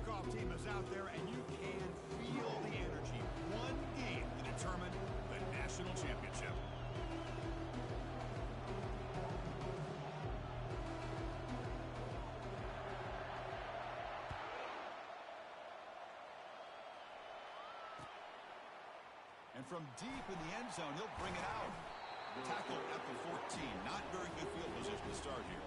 kickoff team is out there, and you can feel the energy. One game to determine the national championship. And from deep in the end zone, he'll bring it out. Tackle at the 14. Not very good field position to start here.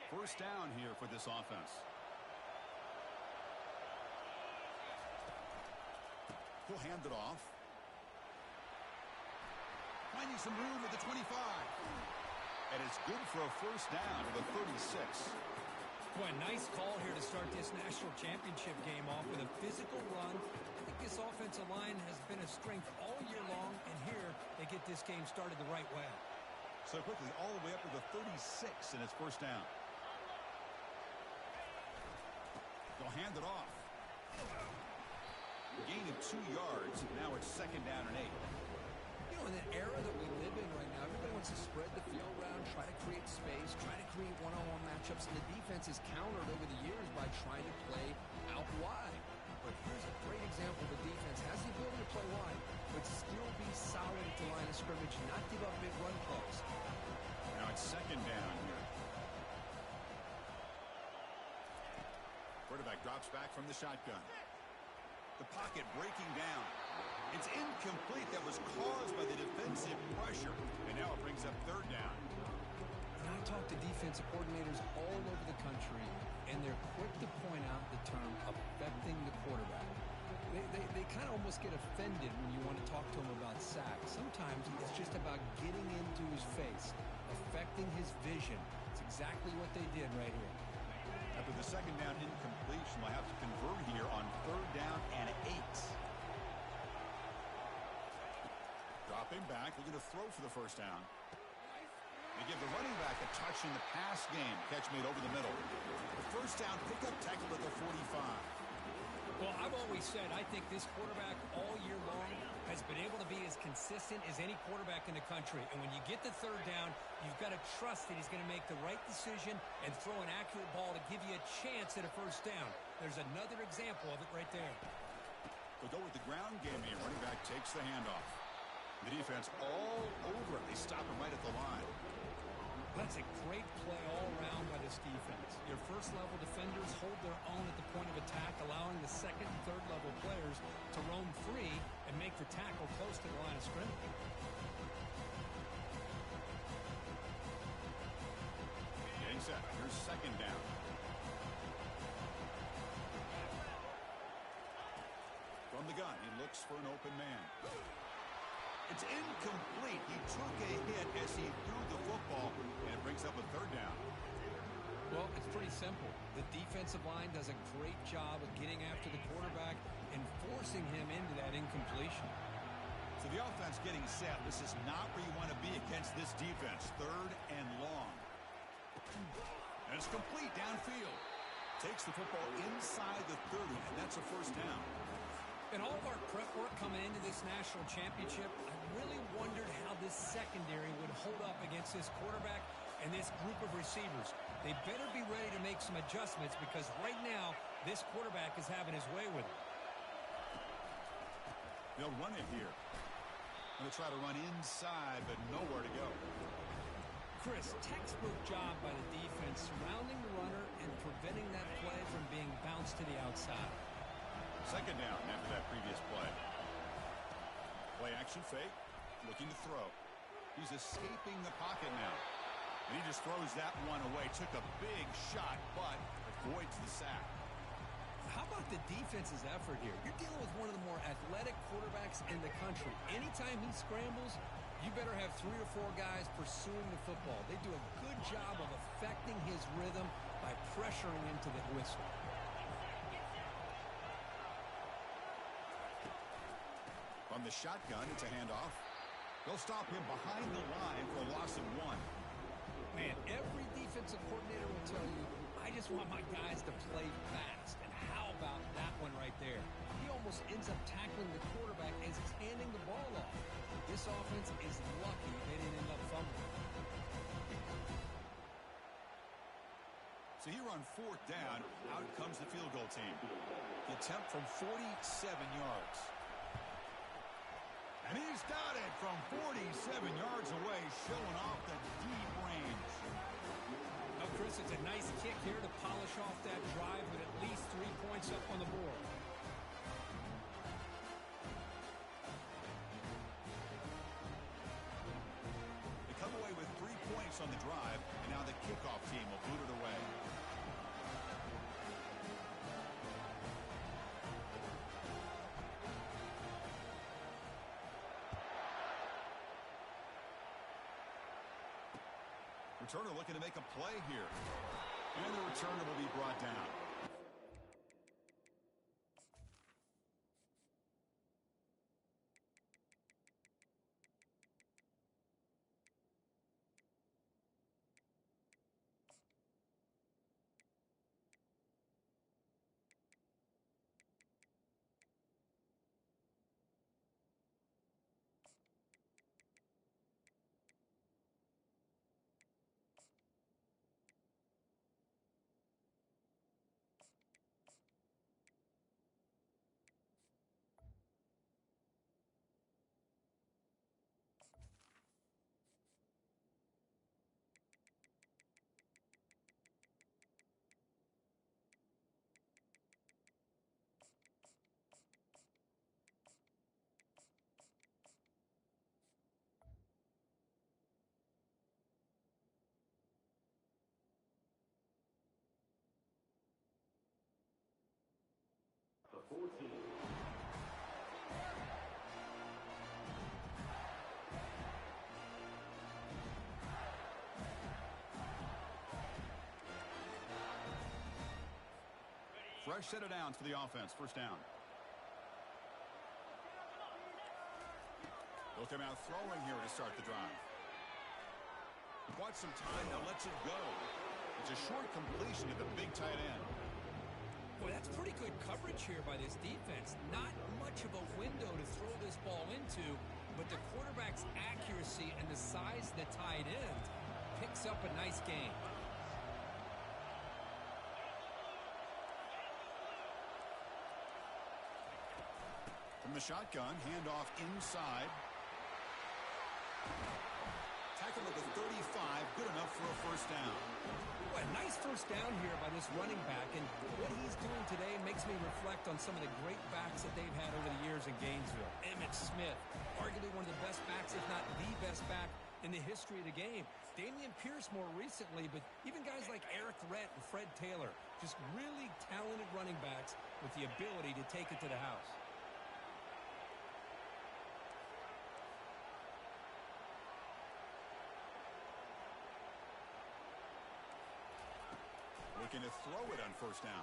First down here for this offense. He'll hand it off. Finding some room at the 25. And it's good for a first down to the 36. Boy, nice call here to start this national championship game off with a physical run. I think this offensive line has been a strength all year long, and here they get this game started the right way. So quickly, all the way up to the 36, and it's first down. They'll hand it off. Gain of 2 yards. Now it's second down and 8. You know, in the era that we live in right now, everybody wants to spread the field around, try to create space, try to create one-on-one matchups, and the defense is countered over the years by trying to play out wide. But here's a great example. The defense has the ability to play wide, but still be solid at the line of scrimmage, not give up big run plays. Now it's second down here. Quarterback drops back from the shotgun. The pocket breaking down. It's incomplete. That was caused by the defensive pressure. And now it brings up third down. And I talk to defensive coordinators all over the country, and they're quick to point out the term affecting the quarterback. They kind of almost get offended when you want to talk to them about sacks. Sometimes it's just about getting into his face, affecting his vision. It's exactly what they did right here. After the second down incompletion, we'll have to convert here on third down and 8. Dropping back, looking to throw for the first down. They give the running back a touch in the pass game. Catch made over the middle. First down, pickup tackle at the 45. Well, I've always said I think this quarterback all year long has been able to be as consistent as any quarterback in the country. And when you get the third down, you've got to trust that he's going to make the right decision and throw an accurate ball to give you a chance at a first down. There's another example of it right there. They'll go with the ground game here. Running back takes the handoff. The defense all over it. They stop him right at the line. That's a great play all around by this defense. Your first-level defenders hold their own at the point of attack, allowing the second and third-level players to roam free and make the tackle close to the line of scrimmage. Getting set. Here's second down. From the gun, he looks for an open man. It's incomplete. He took a hit as he threw the football, and it brings up a third down. Well, it's pretty simple. The defensive line does a great job of getting after the quarterback and forcing him into that incompletion. So the offense getting set. This is not where you want to be against this defense. Third and long. And it's complete downfield. Takes the football inside the 30, and that's a first down. In all of our prep work coming into this national championship, I really wondered how this secondary would hold up against this quarterback and this group of receivers. They better be ready to make some adjustments because right now, this quarterback is having his way with it. They'll run it here. Going to try to run inside, but nowhere to go. Chris, textbook job by the defense surrounding the runner and preventing that play from being bounced to the outside. Second down after that previous play. Play action fake. Looking to throw. He's escaping the pocket now. And he just throws that one away. Took a big shot, but avoids the sack. How about the defense's effort here? You're dealing with one of the more athletic quarterbacks in the country. Anytime he scrambles, you better have 3 or 4 guys pursuing the football. They do a good job of affecting his rhythm by pressuring him to the whistle. From the shotgun, it's a handoff. They'll stop him behind the line for a loss of 1. Man, every defensive coordinator will tell you, I just want my guys to play fast. And how about that one right there? He almost ends up tackling the quarterback as he's handing the ball off. This offense is lucky they didn't end up fumbling. So here on 4th down, out comes the field goal team. The attempt from 47 yards. And he's got it from 47 yards away, showing off the deep range. Now, Chris, it's a nice kick here to polish off that drive with at least 3 points up on the board. They come away with 3 points on the drive, and now the kickoff team will boot it away. Returner looking to make a play here. And the returner will be brought down. The 14. Fresh set of downs for the offense. First down. They'll come out throwing here to start the drive. Quite some time now. Lets it go. It's a short completion to the big tight end. Boy, that's pretty good coverage here by this defense. Not much of a window to throw this ball into, but the quarterback's accuracy and the size of the tight end picks up a nice gain. From the shotgun, handoff inside. Tackle at the 35, good enough for a first down. Boy, nice first down here by this running back, and what he's doing today makes me reflect on some of the great backs that they've had over the years in Gainesville. Emmitt Smith, arguably one of the best backs, if not the best back in the history of the game. Damian Pierce more recently, but even guys like Eric Rhett and Fred Taylor, just really talented running backs with the ability to take it to the house. Looking to throw it on first down.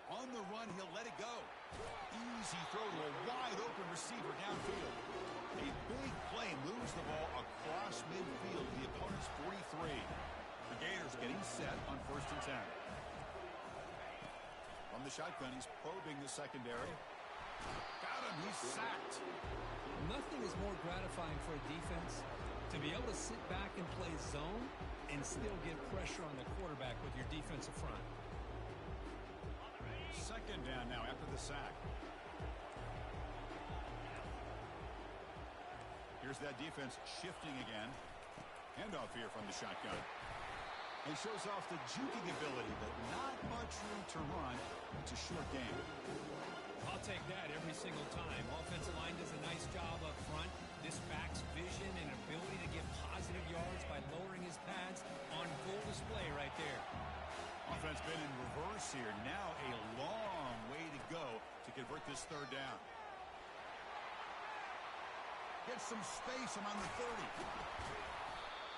On the run, he'll let it go. Easy throw to a wide-open receiver downfield. A big play moves the ball across midfield to the opponent's 43. The Gators getting set on 1st and 10. From the shotgun, he's probing the secondary. Got him. He's sacked. Nothing is more gratifying for a defense to be able to sit back and play zone and still get pressure on the quarterback with your defensive front. Second down now after the sack. Here's that defense shifting again. Handoff here from the shotgun. He shows off the juking ability, but not much room to run. It's a short game. I'll take that every single time. Offensive line does a nice job up front. This back's vision and ability to get positive yards by lowering his pads on full display right there. Offense been in reverse here. Now a long way to go to convert this third down. Gets some space around the 30.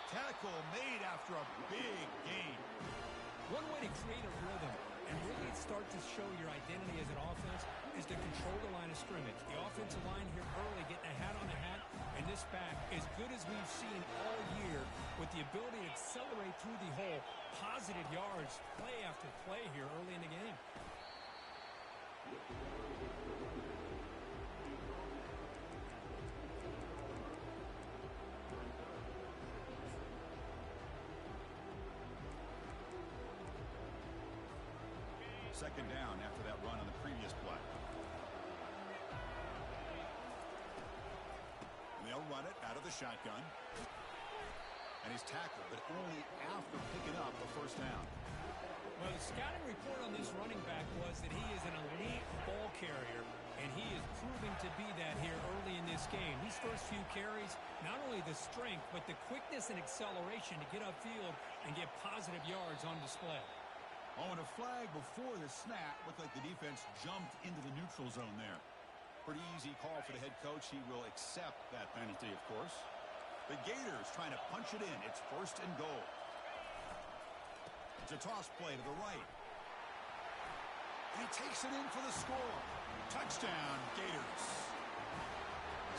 Tackle made after a big gain. One way to create a rhythm and really start to show your identity as an offense is to control the line of scrimmage. The offensive line here early getting a hat on a hat, and this back, as good as we've seen all year, with the ability to accelerate through the hole, positive yards, play after play here early in the game. Second down after that run on the previous play. And they'll run it out of the shotgun. And he's tackled, but only after picking up the first down. Well, the scouting report on this running back was that he is an elite ball carrier, and he is proving to be that here early in this game. These first few carries, not only the strength, but the quickness and acceleration to get upfield and get positive yards on display. Oh, and a flag before the snap. Looked like the defense jumped into the neutral zone there. Pretty easy call for the head coach. He will accept that penalty, of course. The Gators trying to punch it in. It's first and goal. It's a toss play to the right. And he takes it in for the score. Touchdown, Gators.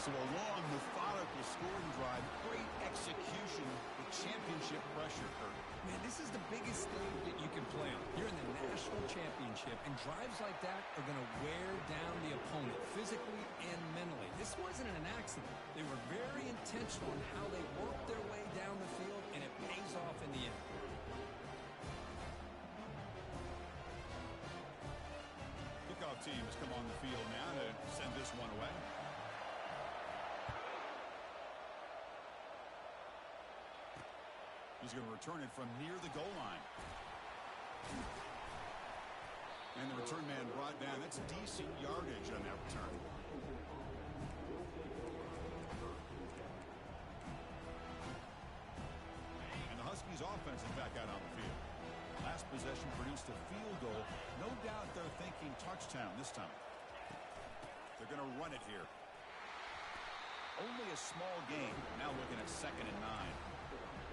So a long, methodical scoring drive. Great execution with championship pressure, Kurt. Man, this is the biggest stage that you can play on. You're in the national championship, and drives like that are going to wear down the opponent physically and mentally. This wasn't an accident. They were very intentional in how they worked their way down the field, and it pays off in the end. Kickoff team has come on the field now to send this one away. He's going to return it from near the goal line. And the return man brought down. That's decent yardage on that return. And the Huskies offense is back out on the field. Last possession produced a field goal. No doubt they're thinking touchdown this time. They're going to run it here. Only a small game. Now looking at 2nd and 9.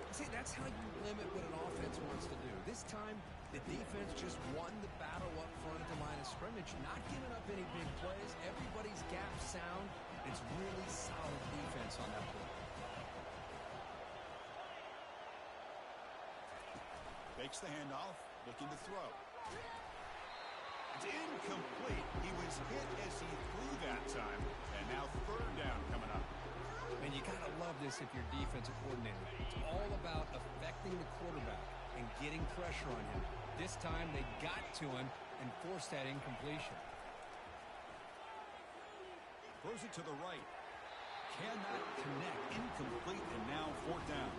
See, that's how you limit what an offense wants to do. This time, the defense just won the battle up front at the line of scrimmage, not giving up any big plays. Everybody's gap sound. It's really solid defense on that play. Fakes the handoff, looking to throw. It's incomplete. He was hit as he threw that time. And now 3rd down coming up. And you got to love this if you're defensive coordinator. It's all about affecting the quarterback and getting pressure on him. This time they got to him and forced that incompletion. Throws it to the right. Cannot connect. Incomplete, and now 4th down.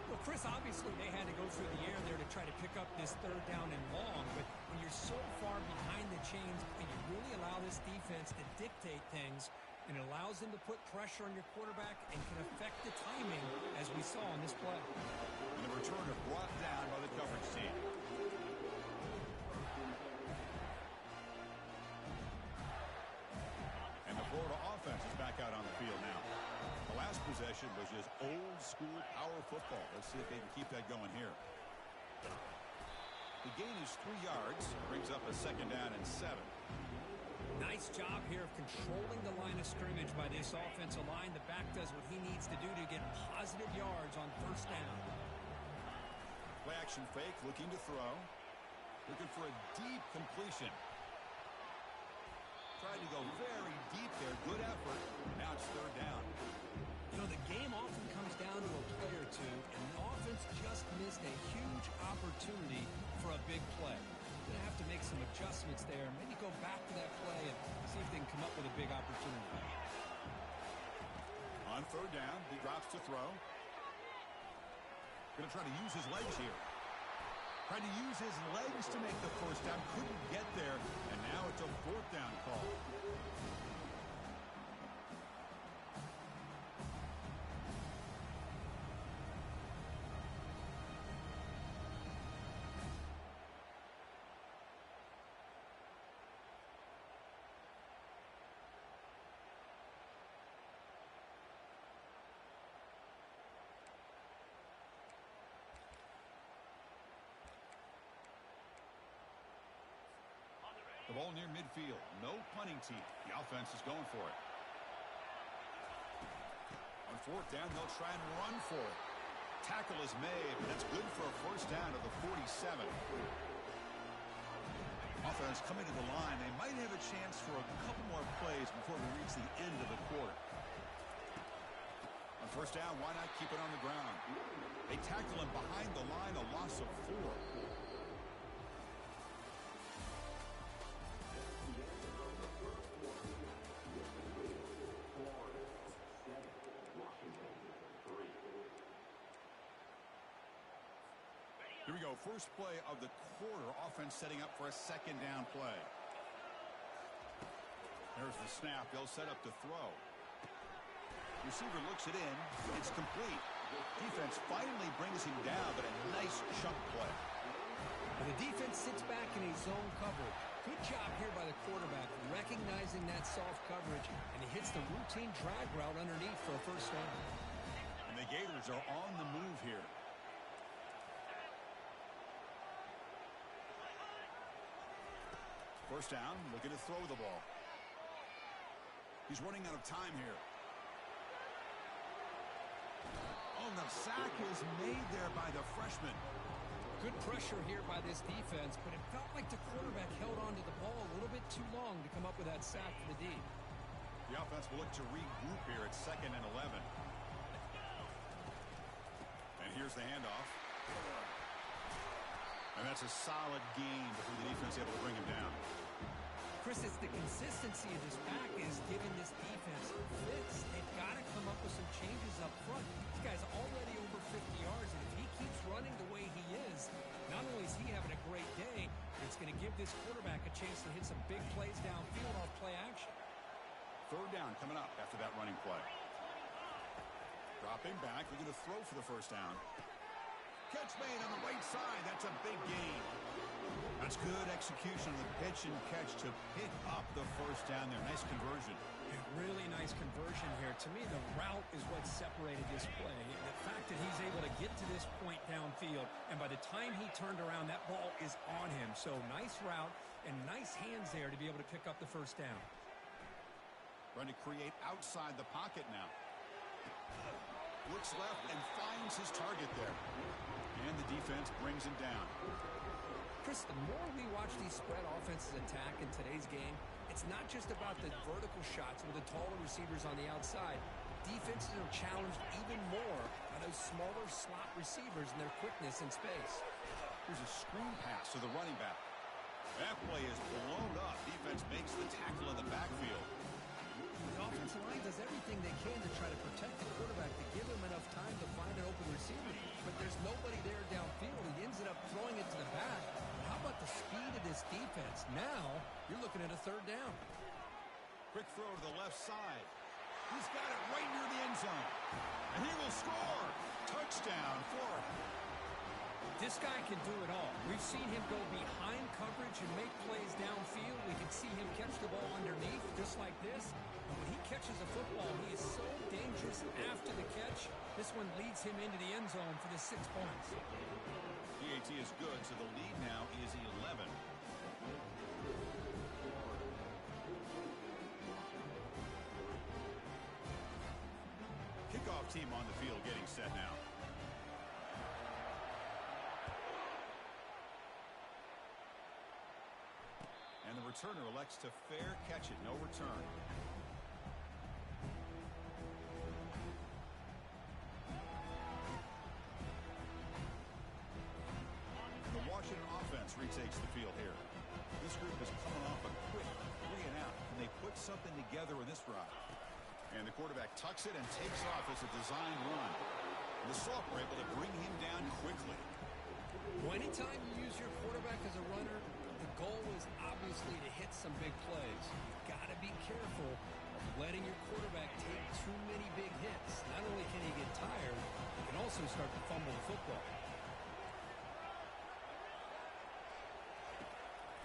Well, Chris, obviously they had to go through the air there to try to pick up this 3rd down and long, but when you're so far behind the chains and you really allow this defense to dictate things, and it allows them to put pressure on your quarterback and can affect the timing, as we saw on this play. And the returner brought down by the coverage team. And the Florida offense is back out on the field now. The last possession was just old school power football. Let's see if they can keep that going here. The gain is 3 yards, brings up a 2nd down and 7. Nice job here of controlling the line of scrimmage by this offensive line. The back does what he needs to do to get positive yards on 1st down. Play action fake, looking to throw. Looking for a deep completion. Tried to go very deep there. Good effort. Now it's 3rd down. You know, the game often comes down to a play or two, and the offense just missed a huge opportunity for a big play. Going to have to make some adjustments there. Maybe go back to that play and see if they can come up with a big opportunity. On 3rd down, he drops to throw. Going to try to use his legs here. Trying to use his legs to make the 1st down. Couldn't get there, and now it's a 4th down call. Ball near midfield. No punting team. The offense is going for it. On fourth down, they'll try and run for it. Tackle is made. That's good for a first down to the 47. Offense coming to the line. They might have a chance for a couple more plays before we reach the end of the quarter. On first down, why not keep it on the ground? They tackle him behind the line, a loss of 4. Here we go. First play of the quarter. Offense setting up for a second down play. There's the snap. They'll set up to throw. Receiver looks it in. It's complete. Defense finally brings him down, but a nice chunk play. And the defense sits back in a zone cover. Good job here by the quarterback, recognizing that soft coverage, and he hits the routine drag route underneath for a first down. And the Gators are on the move here. First down, looking to throw the ball. He's running out of time here. Oh, the sack is made there by the freshman. Good pressure here by this defense, but it felt like the quarterback held on to the ball a little bit too long to come up with that sack for the D. The offense will look to regroup here at 2nd and 11. And here's the handoff. And that's a solid gain before the defense able to bring him down. Chris, it's the consistency of this back is giving this defense fits. They've got to come up with some changes up front. This guy's already over 50 yards, and if he keeps running the way he is, not only is he having a great day, it's going to give this quarterback a chance to hit some big plays downfield off play action. Third down coming up after that running play. Dropping back, looking to throw for the first down. Catch made on the right side. That's a big gain. That's good execution on the pitch and catch to pick up the first down there. Nice conversion. Yeah, really nice conversion here. To me, the route is what separated this play. And the fact that he's able to get to this point downfield, and by the time he turned around, that ball is on him. So nice route and nice hands there to be able to pick up the first down. Trying to create outside the pocket now. Looks left and finds his target there. And the defense brings him down. Chris, the more we watch these spread offenses attack in today's game, it's not just about the vertical shots with the taller receivers on the outside. Defenses are challenged even more by those smaller slot receivers and their quickness in space. Here's a screen pass to the running back. That play is blown up. Defense makes the tackle in the backfield. The offensive line does everything they can to try to protect the quarterback to give him enough time to find an open receiver. But there's nobody there downfield. He ends up throwing it to the back. How about the speed of this defense? Now, you're looking at a third down. Quick throw to the left side. He's got it right near the end zone. And he will score. Touchdown, Florida. This guy can do it all. We've seen him go behind coverage and make plays downfield. We can see him catch the ball underneath just like this. And when he catches a football, he is so dangerous after the catch. This one leads him into the end zone for the 6 points. PAT is good, so the lead now is 11. Kickoff team on the field getting set now. And the returner elects to fair catch it. No return. The Washington offense retakes the field here. This group is coming off a quick 3 and out. Can they put something together in this drive? And the quarterback tucks it and takes off as a designed run. The sophomore able to bring him down quickly. Well, anytime you use your quarterback as a runner, the goal is obviously to hit some big plays. You've got to be careful of letting your quarterback take too many big hits. Not only can he get tired, he can also start to fumble the football.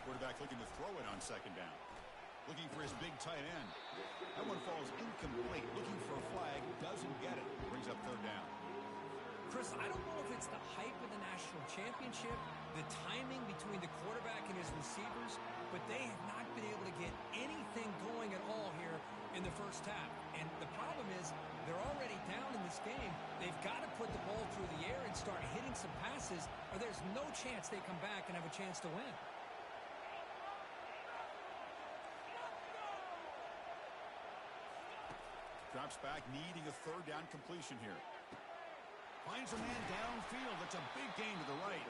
Quarterback looking to throw it on second down. Looking for his big tight end. That one falls incomplete. Looking for a flag. Doesn't get it. Brings up third down. Chris, I don't know if it's the hype of the national championship, the timing between the quarterback and his receivers, but they have not been able to get anything going at all here in the first half. And the problem is they're already down in this game. They've got to put the ball through the air and start hitting some passes, or there's no chance they come back and have a chance to win. Drops back, needing a third down completion here. Finds a man downfield. That's a big gain to the right.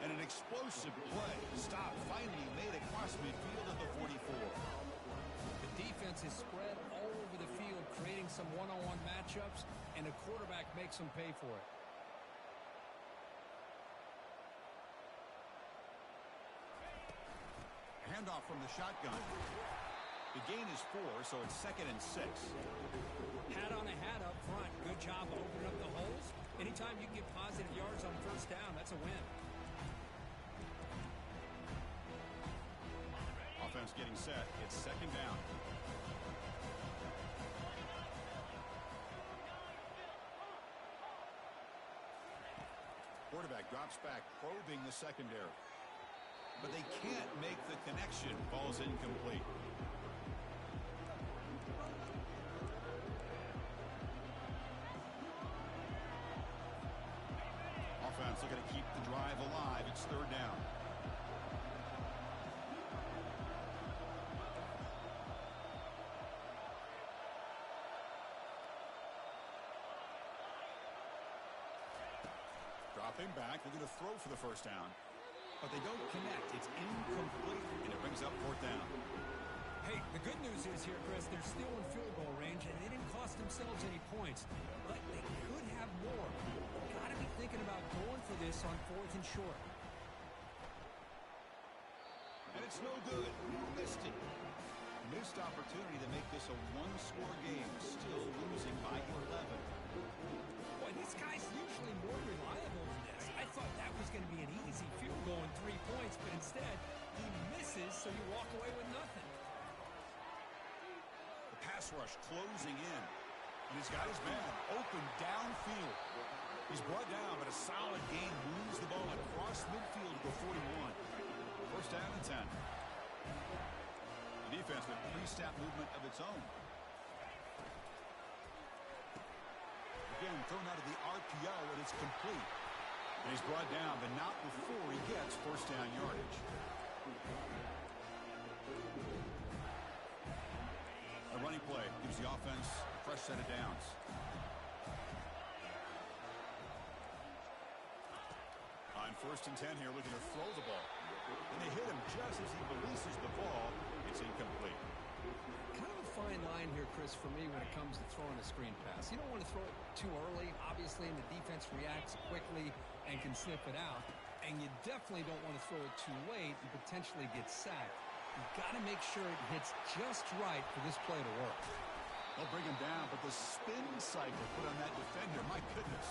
And an explosive play. Stop finally made across midfield at the 44. The defense is spread all over the field, creating some one-on-one matchups, and the quarterback makes them pay for it. Handoff from the shotgun. The gain is 4, so it's 2nd and 6. Hat on a hat up front. Good job opening up the holes. Anytime you can get positive yards on first down, that's a win. Offense getting set. It's 2nd down. Quarterback drops back, probing the secondary. But they can't make the connection. Ball's incomplete. Offense looking to keep the drive alive. It's 3rd down. Dropping back, looking to throw for the first down. But they don't connect. It's incomplete, and it brings up 4th down. Hey, the good news is here, Chris, they're still in field goal range, and they didn't cost themselves any points. But they could have more. Got to be thinking about going for this on 4th and short. And it's no good. Missed it. Missed opportunity to make this a one-score game. Still losing by 11. Boy, this guy's usually more reliable than this. I thought that was going to be an easy field goal and 3 points, but instead, he misses, so you walk away with nothing. The pass rush closing in. And he's got his man open downfield. He's brought down, but a solid gain moves the ball across midfield to the 41. First down and 10. The defense with pre-snap movement of its own. Again, thrown out of the RPO, and it's complete. And he's brought down, but not before he gets first down yardage. A running play gives the offense a fresh set of downs. On 1st and 10 here, looking to throw the ball. And they hit him just as he releases the ball. It's incomplete. Kind of a fine line here, Chris, for me when it comes to throwing a screen pass. You don't want to throw it too early, obviously, and the defense reacts quickly and can sniff it out. And you definitely don't want to throw it too late and potentially get sacked. You've got to make sure it hits just right for this play to work. They'll bring him down, but the spin cycle put on that defender, my goodness.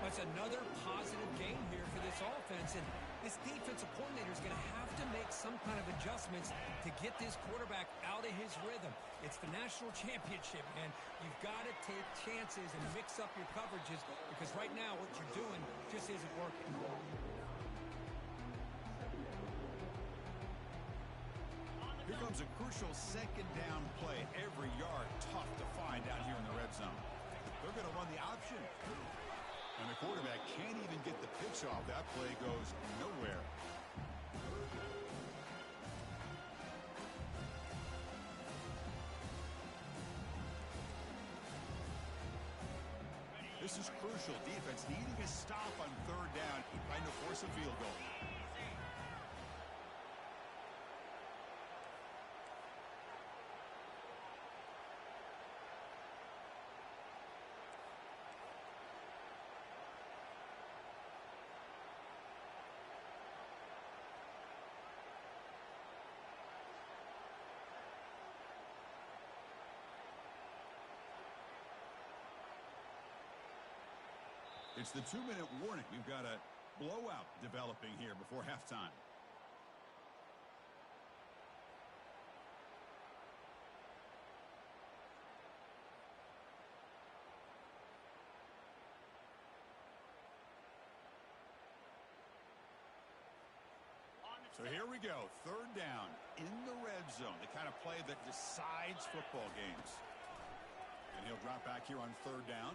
That's another positive game here for this offense, and this defensive coordinator is going to have to make some kind of adjustments to get this quarterback out of his rhythm. It's the national championship, man. You've got to take chances and mix up your coverages because right now what you're doing just isn't working. Here comes a crucial 2nd down play. Every yard tough to find out here in the red zone. They're going to run the option. And the quarterback can't even get the pitch off. That play goes nowhere. This is crucial. Defense needing a stop on 3rd down, trying to force a field goal. It's the 2-minute warning. We've got a blowout developing here before halftime. So here we go, third down in the red zone, the kind of play that decides football games. And he'll drop back here on third down.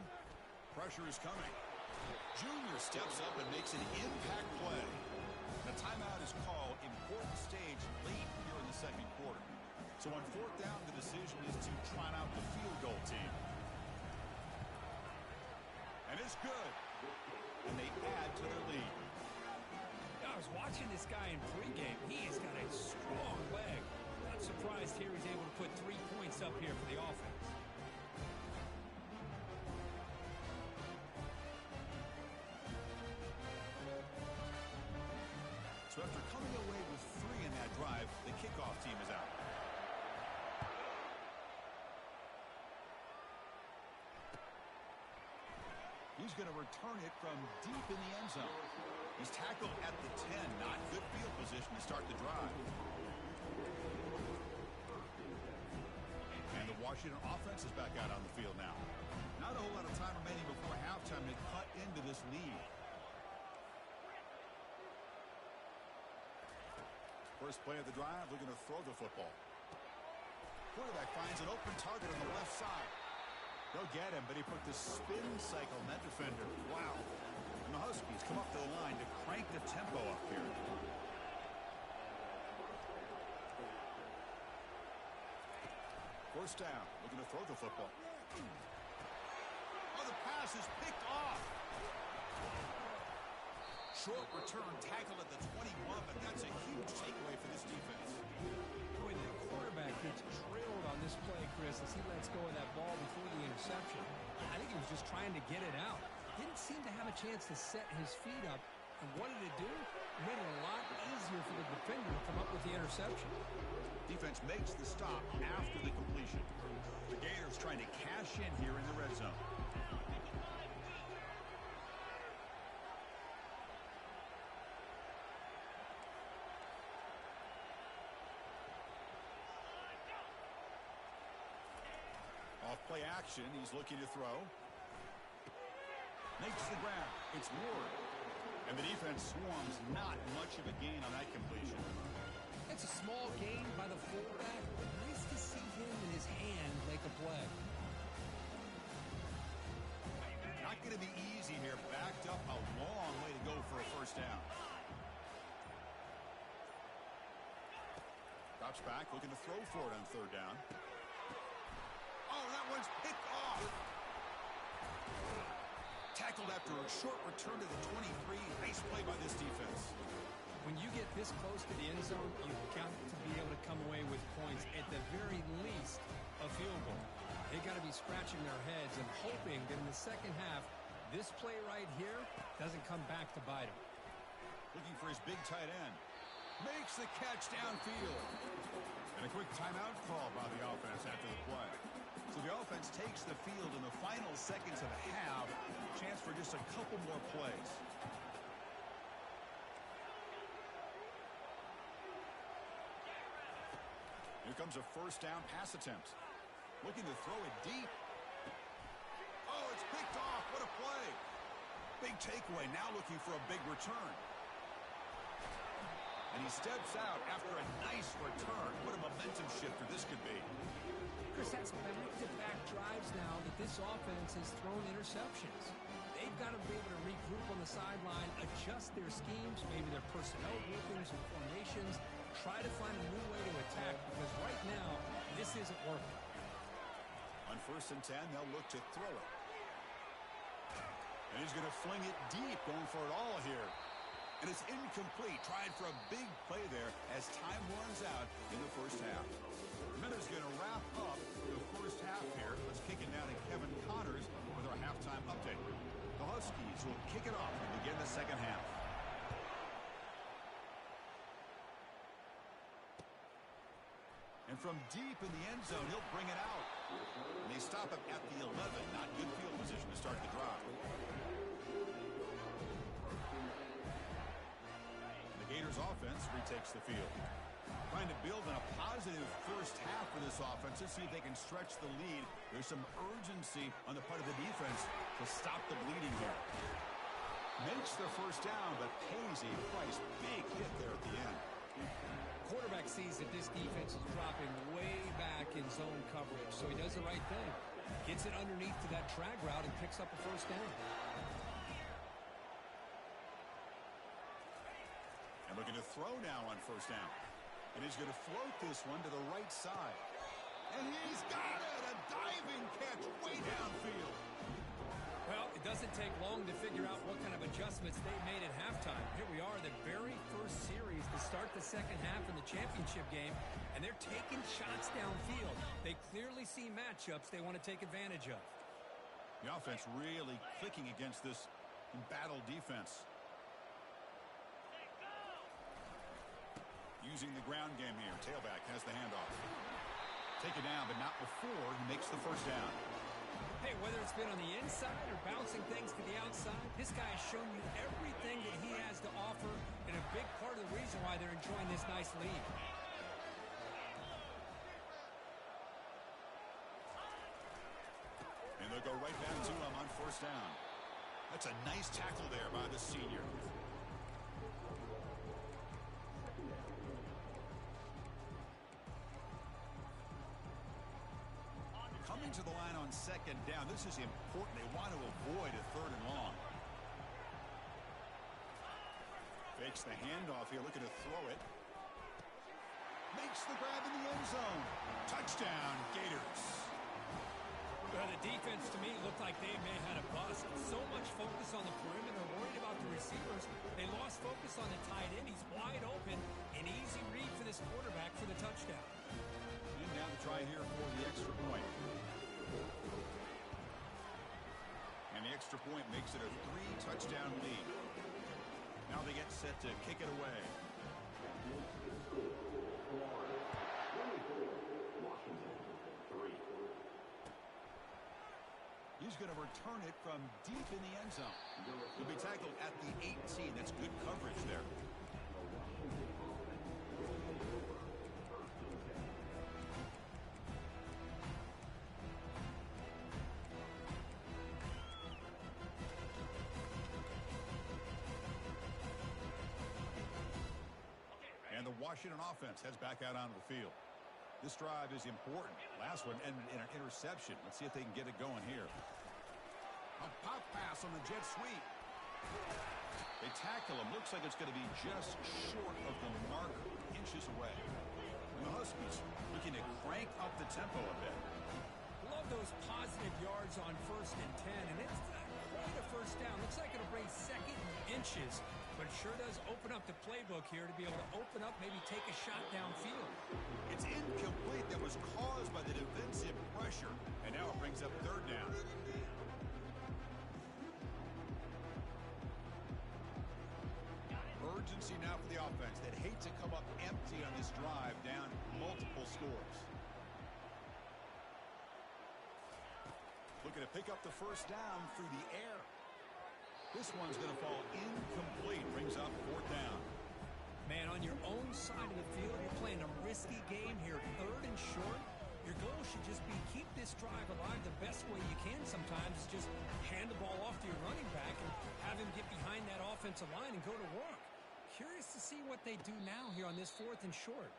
Pressure is coming. Junior steps up and makes an impact play. The timeout is called, important stage late here in the second quarter. So on fourth down, the decision is to trot out the field goal team. And it's good. And they add to their lead. I was watching this guy in pregame. He has got a strong leg. Not surprised here he's able to put 3 points up here for the offense. So after coming away with 3 in that drive, the kickoff team is out. He's going to return it from deep in the end zone. He's tackled at the 10. Not good field position to start the drive. And the Washington offense is back out on the field now. Not a whole lot of time remaining before halftime to cut into this lead. First play of the drive, looking to throw the football. Quarterback finds an open target on the left side. They'll get him, but he put the spin cycle on that defender. Wow. And the Huskies come up to the line to crank the tempo up here. First down, looking to throw the football. Oh, the pass is picked off. Short return, tackle at the 21, but that's a huge takeaway for this defense. Boy, the quarterback gets trailed on this play, Chris, as he lets go of that ball before the interception. I think he was just trying to get it out. Didn't seem to have a chance to set his feet up. And what did it do? It made it a lot easier for the defender to come up with the interception. Defense makes the stop after the completion. The Gators trying to cash in here in the red zone. Off play action, he's looking to throw. Makes the grab. It's Ward. And the defense swarms, not much of a gain on that completion. It's a small gain by the fullback, but nice to see him and his hand make a play. Not going to be easy here. Backed up a long way to go for a first down. Drops back, looking to throw for it on third down. Oh, that one's picked off. Tackled after a short return to the 23. Nice play by this defense. When you get this close to the end zone, you've got to be able to come away with points, at the very least, a field goal. They got to be scratching their heads and hoping that in the second half, this play right here doesn't come back to bite him. Looking for his big tight end. Makes the catch downfield. And a quick timeout call by the offense after the play. So the offense takes the field in the final seconds of the half. Chance for just a couple more plays. Here comes a first down pass attempt. Looking to throw it deep. Oh, it's picked off. What a play. Big takeaway. Now looking for a big return. And he steps out after a nice return. What a momentum shifter this could be. Chris, that's back-to-back drives now that this offense has thrown interceptions. They've got to be able to regroup on the sideline, adjust their schemes, maybe their personnel groupings and formations, try to find a new way to attack, because right now, this isn't working. On 1st and 10, they'll look to throw it. And he's going to fling it deep, going for it all here. And it's incomplete. Tried for a big play there as time runs out in the first half. Miller's going to wrap up the first half here. Let's kick it down to Kevin Connors with our halftime update. The Huskies will kick it off and begin the second half. And from deep in the end zone, he'll bring it out. And they stop him at the 11. Not good field position to start the drive. The Gators offense retakes the field. Trying to build on a positive first half for this offense to see if they can stretch the lead. There's some urgency on the part of the defense to stop the bleeding here. Makes the first down, but pays a price. Big hit there at the end. Quarterback sees that this defense is dropping way back in zone coverage, so he does the right thing. Gets it underneath to that drag route and picks up a first down. And looking to throw now on first down. And he's going to float this one to the right side. And he's got it! A diving catch way downfield. Well, it doesn't take long to figure out what kind of adjustments they made at halftime. Here we are, the very first series to start the second half in the championship game, and they're taking shots downfield. They clearly see matchups they want to take advantage of. The offense really clicking against this embattled defense. Using the ground game here. Tailback has the handoff. Take it down, but not before he makes the first down. Hey, whether it's been on the inside or bouncing things to the outside, this guy has shown you everything that he has to offer, and a big part of the reason why they're enjoying this nice lead. And they'll go right back to him on first down. That's a nice tackle there by the senior. Coming to the line on second down. This is important. They want to avoid a third and long. Fakes the handoff here, looking to throw it. Makes the grab in the end zone. Touchdown, Gators. Well, the defense to me looked like they may have had a bust. So much focus on the perimeter, worried about the receivers. They lost focus on the tight end. He's wide open. An easy read for this quarterback for the touchdown. And now to try here for the extra point. And the extra point makes it a 3-touchdown lead. Now they get set to kick it away. He's going to return it from deep in the end zone. He'll be tackled at the 18. That's good coverage there. And the Washington offense heads back out onto the field. This drive is important. Last one ended in an interception. Let's see if they can get it going here. A pop pass on the jet sweep. They tackle him. Looks like it's going to be just short of the mark, inches away. And the Huskies looking to crank up the tempo a bit. Love those positive yards on 1st and 10, and it's quite a first down. Looks like it'll bring second inches, but it sure does open up the playbook here to be able to open up, maybe take a shot downfield. It's incomplete. That was caused by the defensive pressure, and now it brings up third down. Urgency now for the offense that hate to come up empty on this drive, down multiple scores. Looking to pick up the first down through the air. This one's going to fall incomplete. Brings up fourth down. Man, on your own side of the field, you're playing a risky game here. 3rd and short. Your goal should just be keep this drive alive the best way you can sometimes is just hand the ball off to your running back and have him get behind that offensive line and go to work. Curious to see what they do now here on this 4th and short.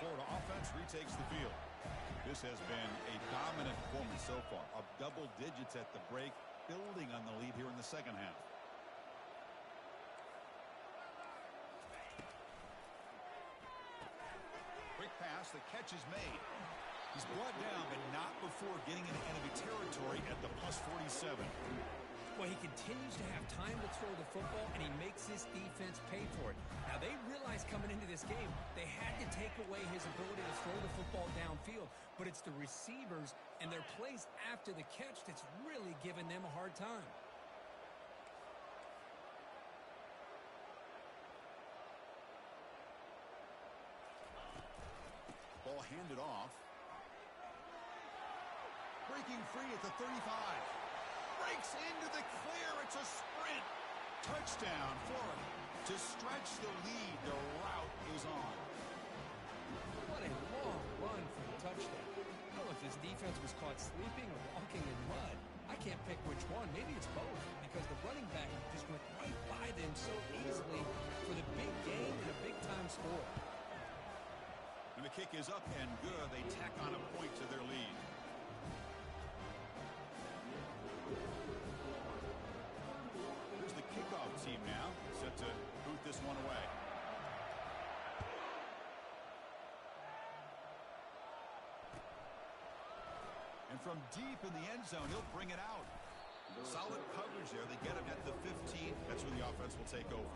Florida offense retakes the field. This has been a dominant performance so far. Up double digits at the break, building on the lead here in the second half. Quick pass, the catch is made. He's brought down, but not before getting into enemy territory at the +47. Well, he continues to have time to throw the football, and he makes this defense pay for it. Now, they realized coming into this game, they had to take away his ability to throw the football downfield, but it's the receivers and their plays after the catch that's really giving them a hard time. Ball handed off. Breaking free at the 35. Breaks into the clear. It's a sprint. Touchdown, Florida. To stretch the lead, the route is on. What a long run for the touchdown. I don't know if this defense was caught sleeping or walking in mud. game so easily for the big game and a big-time score. And the kick is up and good. They tack on a point to their lead. Here's the kickoff team now, set to boot this one away. And from deep in the end zone, he'll bring it out. Solid coverage there. They get him at the 15. That's where the offense will take over.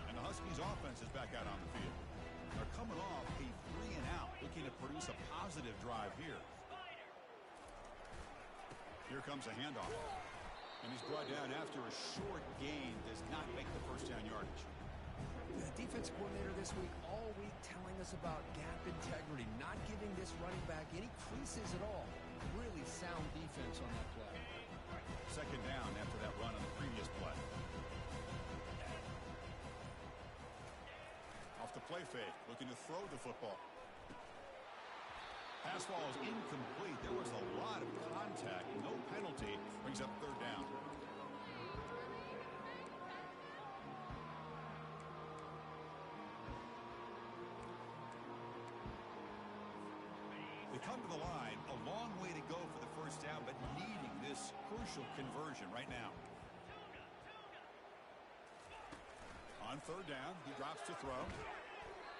And the Huskies offense is back out on the field. They're coming off a 3 and out, looking to produce a positive drive here. Here comes a handoff. And he's brought down after a short gain. Does not make the first down yardage. The defense coordinator this week, all week, telling us about gap integrity, not giving this running back any creases at all. Really sound defense on that play. Second down after that run on the previous play. Off the play fake, looking to throw the football. Pass ball is incomplete. There was a lot of contact. No penalty. Brings up third down. They come to the line. A long way to go for the first down, but needing this crucial conversion right now. On third down, he drops to throw.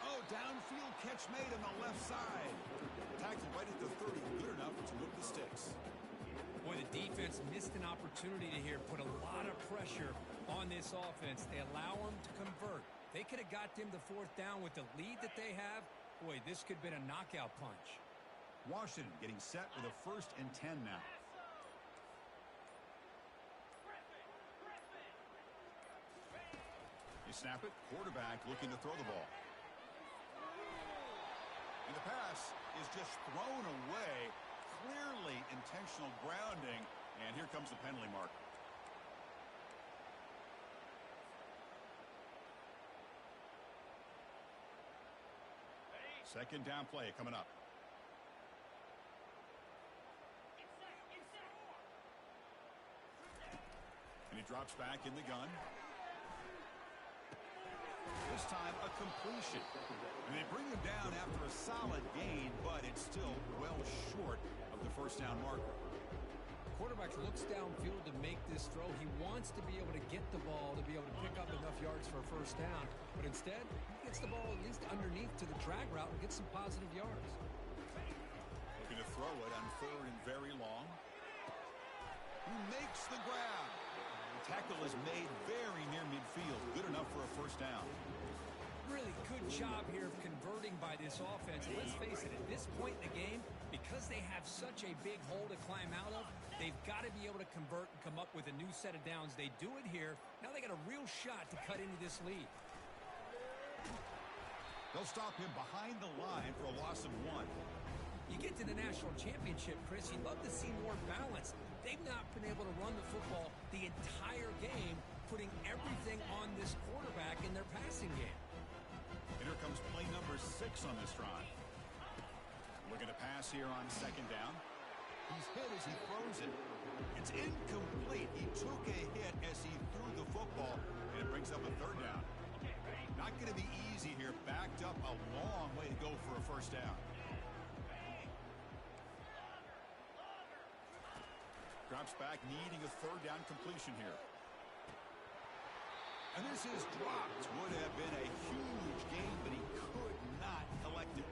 Oh, downfield catch made on the left side. Tackled right at the 30. Good enough to move the sticks. Boy, the defense missed an opportunity to here put a lot of pressure on this offense. They allow them to convert. They could have got them the fourth down with the lead that they have. Boy, this could have been a knockout punch. Washington getting set with a 1st and 10 now. You snap it. Quarterback looking to throw the ball. And the pass is just thrown away. Clearly intentional grounding. And here comes the penalty mark. Second down play coming up. And he drops back in the gun. This time a completion. And they bring him down after a solid gain, but it's still well short of the first down marker. The quarterback looks downfield to make this throw. He wants to be able to get the ball to be able to pick up enough yards for a first down. But instead, he gets the ball at least underneath to the drag route and gets some positive yards. Looking to throw it on third and very long. He makes the grab. Tackle is made very near midfield. Good enough for a first down. Really good job here of converting by this offense. And let's face it, at this point in the game, because they have such a big hole to climb out of, they've got to be able to convert and come up with a new set of downs. They do it here. Now they got a real shot to cut into this lead. They'll stop him behind the line for a loss of 1. You get to the national championship, Chris, you'd love to see more balance. They've not been able to run the football the entire game, putting everything on this quarterback in their passing game. And here comes play number 6 on this drive. Looking to pass here on second down. He's hit as he throws it. It's incomplete. He took a hit as he threw the football, and it brings up a third down. Not going to be easy here. Backed up a long way to go for a first down. Drops back, needing a third down completion here. And this is dropped. Would have been a huge gain, but he could not collect it.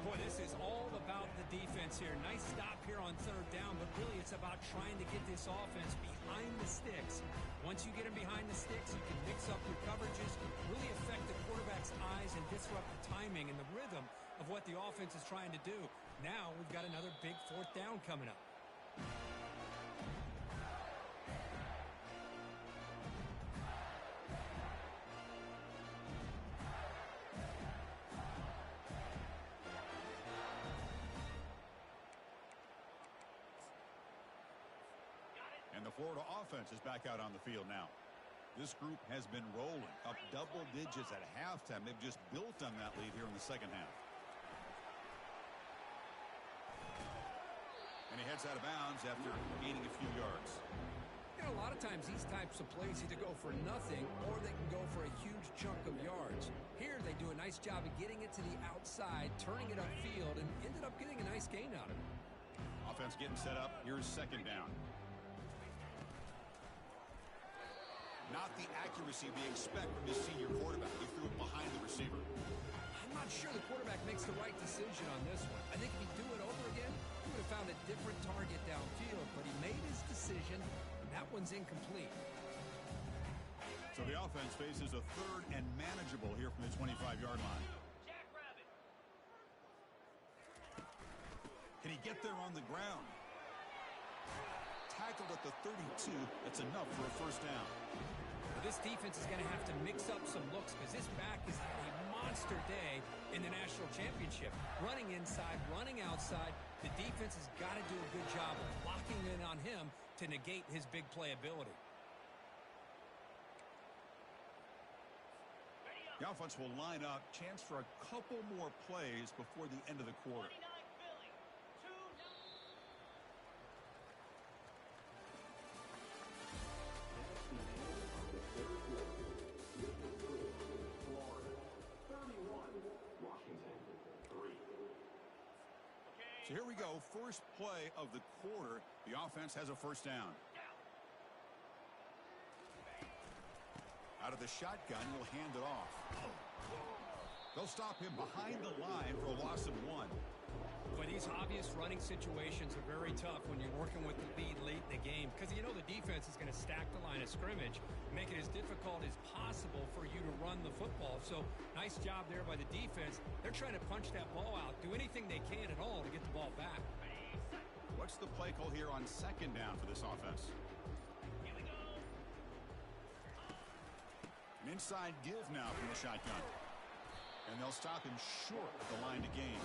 Boy, this is all about the defense here. Nice stop here on third down, but really it's about trying to get this offense behind the sticks. Once you get them behind the sticks, you can mix up your coverages, really affect the quarterback's eyes and disrupt the timing and the rhythm of what the offense is trying to do. Now we've got another big fourth down coming up. And the Florida offense is back out on the field now. This group has been rolling up double digits at halftime. They've just built on that lead here in the second half. And he heads out of bounds after gaining a few yards. You know, a lot of times these types of plays either go for nothing or they can go for a huge chunk of yards. Here they do a nice job of getting it to the outside, turning it upfield, and ended up getting a nice gain out of it. Offense getting set up. Here's second down. Not the accuracy we expect from his senior quarterback. He threw it behind the receiver. I'm not sure the quarterback makes the right decision on this one. I think if he'd do it over again, he would have found a different target downfield, but he made his decision, and that one's incomplete. So the offense faces a third and manageable here from the 25-yard line. Can he get there on the ground? Tackled at the 32. That's enough for a first down. Well, this defense is going to have to mix up some looks because this back is having a monster day in the national championship. Running inside, running outside. The defense has got to do a good job of locking in on him to negate his big play ability. The offense will line up. Chance for a couple more plays before the end of the quarter. So here we go. First play of the quarter. The offense has a first down. Out of the shotgun, he'll hand it off. They'll stop him behind the line for a loss of 1. But these obvious running situations are very tough when you're working with the lead late in the game because you know the defense is going to stack the line of scrimmage, make it as difficult as possible for you to run the football. So nice job there by the defense. They're trying to punch that ball out, do anything they can at all to get the ball back. What's the play call here on second down for this offense? An inside give now from the shotgun. And they'll stop him short at the line to gain.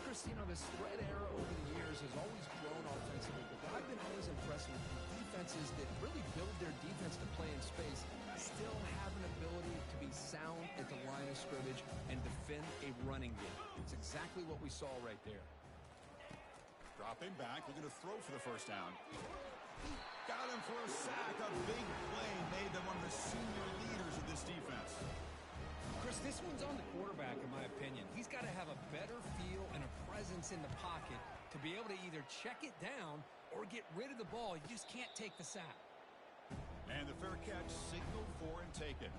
Chris, you know, the spread era over the years has always grown offensively, but what I've been always impressed with defenses that really build their defense to play in space still have an ability to be sound at the line of scrimmage and defend a running game. It's exactly what we saw right there. Dropping back, looking to throw for the first down. Got him for a sack. A big play made them one of the senior leaders of this defense. Chris, this one's on the quarterback, in my opinion. He's got to have a better feel and a presence in the pocket to be able to either check it down or get rid of the ball. You just can't take the sack. And the fair catch signaled for and taken.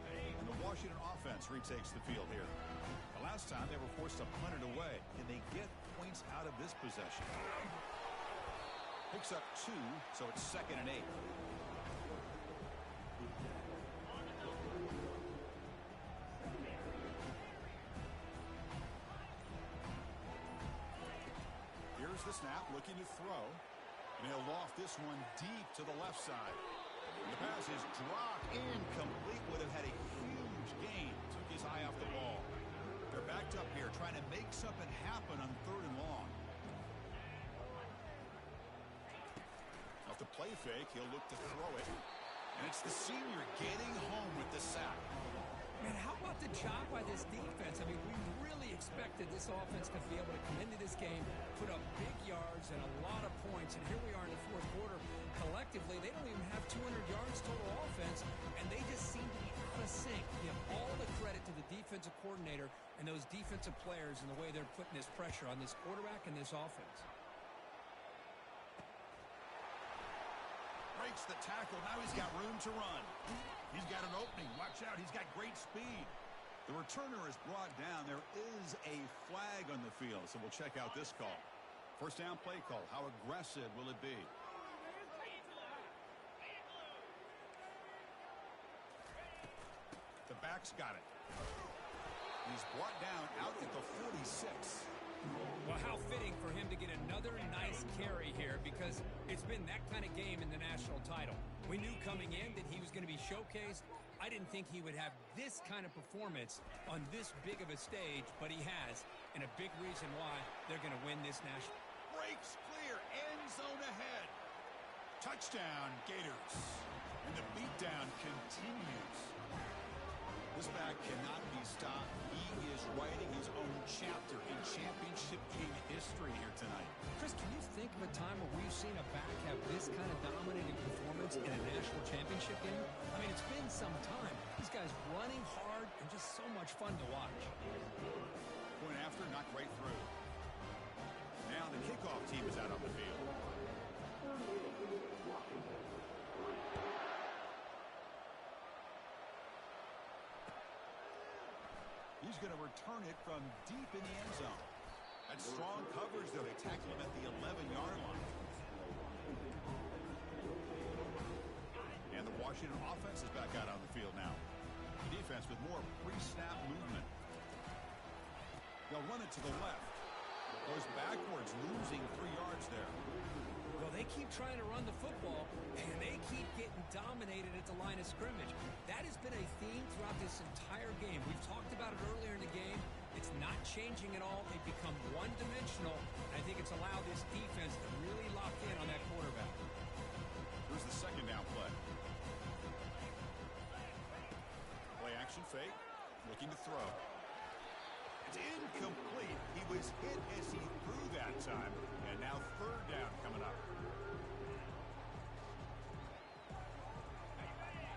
And the Washington offense retakes the field here. The last time they were forced to punt it away. Can they get points out of this possession? Picks up 2, so it's 2nd and 8. Here's the snap, looking to throw. And he'll loft this one deep to the left side. And the pass is dropped incomplete. Would have had a huge gain. Took his eye off the ball. They're backed up here trying to make something happen on 3rd and long. Off the play fake, he'll look to throw it. And it's the senior getting home with the sack. Man, how about the job by this defense? I mean, we really expected this offense to be able to come into this game, put up big yards and a lot of points, and here we are in the 4th quarter. Collectively, they don't even have 200 yards total offense, and they just seem to be out of sync. Give all the credit to the defensive coordinator and those defensive players and the way they're putting this pressure on this quarterback and this offense. Breaks the tackle. Now he's got room to run. He's got an opening. Watch out. He's got great speed. The returner is brought down. There is a flag on the field, so we'll check out this call. First down play call. How aggressive will it be? The back's got it. He's brought down out at the 46. Well, how fitting for him to get another nice carry here because it's been that kind of game in the national title. We knew coming in that he was going to be showcased. I didn't think he would have this kind of performance on this big of a stage, but he has, and a big reason why they're going to win this national. Breaks clear, end zone ahead. Touchdown, Gators. And the beatdown continues. This back cannot be stopped. He is writing his own chapter in championship game history here tonight. Chris, can you think of a time where we've seen a back have this kind of dominating performance in a national championship game? I mean, it's been some time. These guys running hard and just so much fun to watch. Point after, knocked right through. Now the kickoff team is out on the field. He's going to return it from deep in the end zone. That's strong coverage, though. They tackle him at the 11-yard line. And the Washington offense is back out on the field now. The defense with more pre-snap movement. They'll run it to the left. Goes backwards, losing 3 yards there. Well, they keep trying to run the football, and they keep getting dominated at the line of scrimmage. That has been a theme throughout this entire game. We've talked about it earlier in the game. It's not changing at all. They've become one-dimensional. I think it's allowed this defense to really lock in on that quarterback. Here's the second down play. Play action fake. Looking to throw. It's incomplete. He was hit as he threw that time. And now third down coming up.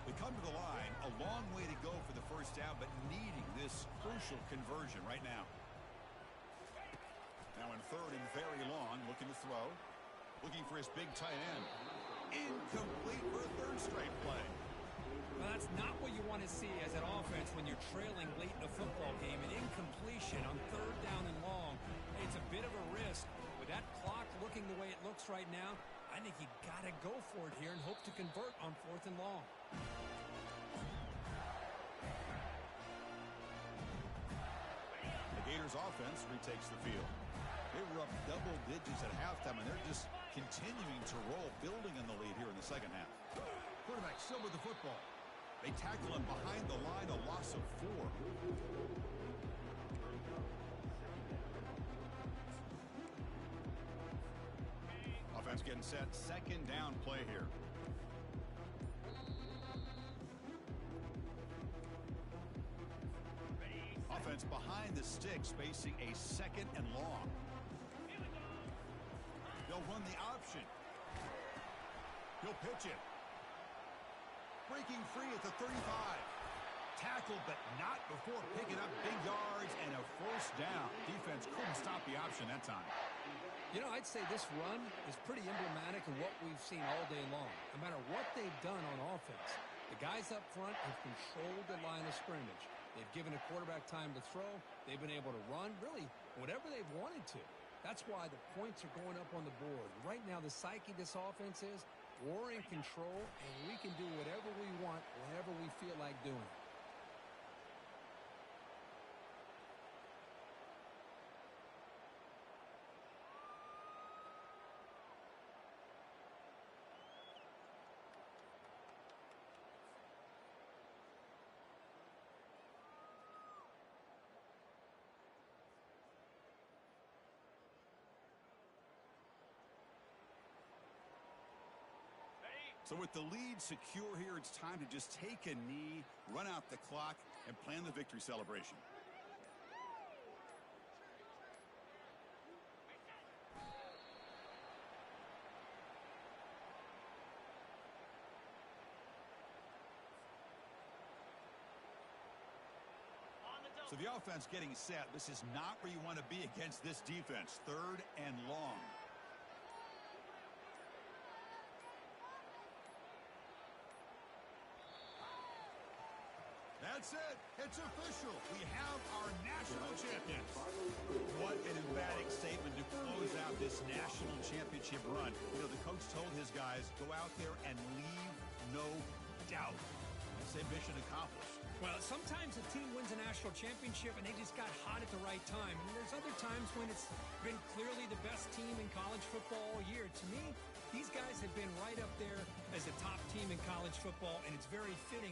They come to the line. A long way to go for the first down, but needing this crucial conversion right now. Now in third and very long, looking to throw. Looking for his big tight end. Incomplete for a third straight play. Well, that's not what you want to see as an offense when you're trailing late in a football game. An incompletion on third down and long. It's a bit of a risk. With that clock looking the way it looks right now, I think you got to go for it here and hope to convert on fourth and long. The Gators offense retakes the field. They were up double digits at halftime, and they're just continuing to roll, building in the lead here in the second half. Quarterback still with the football. They tackle him behind the line, a loss of 4. Offense getting set. Second down play here. Offense behind the sticks, facing a second and long. They'll run the option. He'll pitch it. Breaking free at the 35. Tackled, but not before picking up big yards and a first down. Defense couldn't stop the option that time. You know, I'd say this run is pretty emblematic of what we've seen all day long. No matter what they've done on offense, the guys up front have controlled the line of scrimmage. They've given a quarterback time to throw. They've been able to run, really, whatever they've wanted to. That's why the points are going up on the board. Right now, the psyche of this offense is we're in control, and we can do whatever we want, whenever we feel like doing it. So with the lead secure here, it's time to just take a knee, run out the clock, and plan the victory celebration. So the offense getting set. This is not where you want to be against this defense. Third and long. That's it. It's official. We have our national champions. What an emphatic statement to close out this national championship run. You know, the coach told his guys, go out there and leave no doubt. I say mission accomplished. Well, sometimes a team wins a national championship and they just got hot at the right time. And there's other times when it's been clearly the best team in college football all year. To me, these guys have been right up there as the top team in college football, and it's very fitting